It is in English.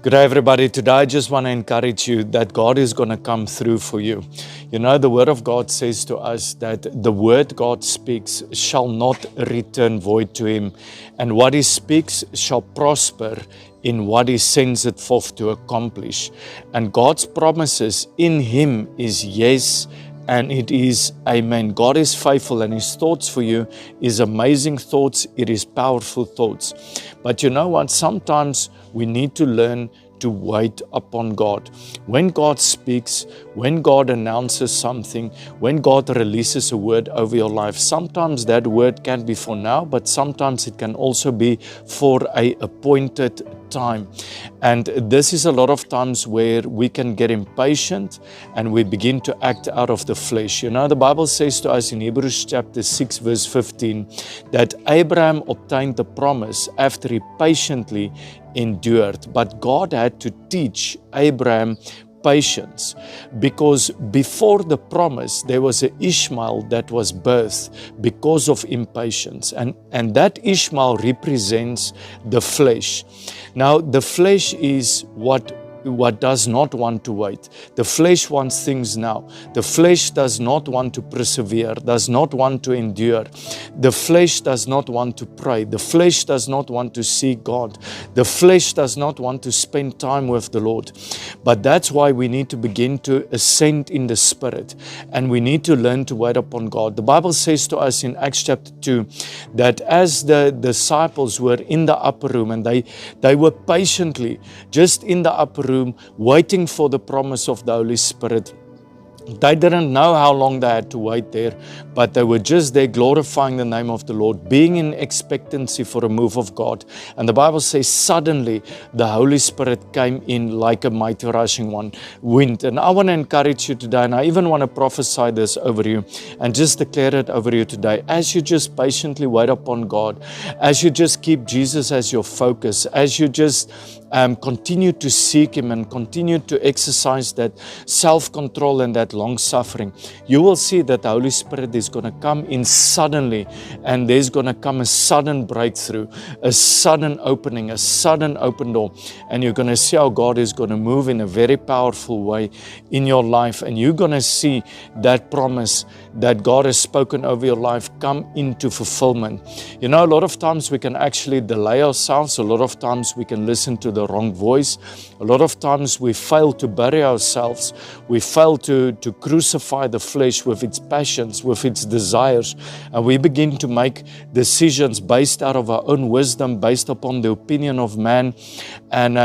Good day, everybody. Today, I just want to encourage you that God is going to come through for you. You know, the Word of God says to us that the word God speaks shall not return void to Him, and what He speaks shall prosper in what He sends it forth to accomplish. And God's promises in Him is yes, and it is amen. God is faithful, and His thoughts for you is amazing thoughts. It is powerful thoughts. But you know what? Sometimes we need to learn to wait upon God. When God speaks, when God announces something, when God releases a word over your life, sometimes that word can be for now, but sometimes it can also be for an appointed time. And this is a lot of times where we can get impatient and we begin to act out of the flesh. You know, the Bible says to us in Hebrews chapter 6 verse 15 that Abraham obtained the promise after he patiently endured. But God had to teach Abraham patience, because before the promise there was an Ishmael that was birthed because of impatience, and that Ishmael represents the flesh. Now the flesh is what does not want to wait. The flesh wants things now. The flesh does not want to persevere, does not want to endure. The flesh does not want to pray. The flesh does not want to seek God. The flesh does not want to spend time with the Lord. But that's why we need to begin to ascend in the Spirit, and we need to learn to wait upon God. The Bible says to us in Acts chapter 2 that as the disciples were in the upper room, and they were patiently just in the upper room waiting for the promise of the Holy Spirit. They didn't know how long they had to wait there, but they were just there glorifying the name of the Lord, being in expectancy for a move of God. And the Bible says suddenly the Holy Spirit came in like a mighty rushing wind. And I want to encourage you today, and I even want to prophesy this over you and just declare it over you today. As you just patiently wait upon God, as you just keep Jesus as your focus, as you just continue to seek Him and continue to exercise that self-control and that long-suffering, you will see that the Holy Spirit is going to come in suddenly, and there's going to come a sudden breakthrough, a sudden opening, a sudden open door, and you're going to see how God is going to move in a very powerful way in your life, and you're going to see that promise that God has spoken over your life come into fulfillment. You know, a lot of times we can actually delay ourselves. A lot of times we can listen to the wrong voice. A lot of times we fail to bury ourselves. We fail to crucify the flesh with its passions, with its desires, and we begin to make decisions based out of our own wisdom, based upon the opinion of man, and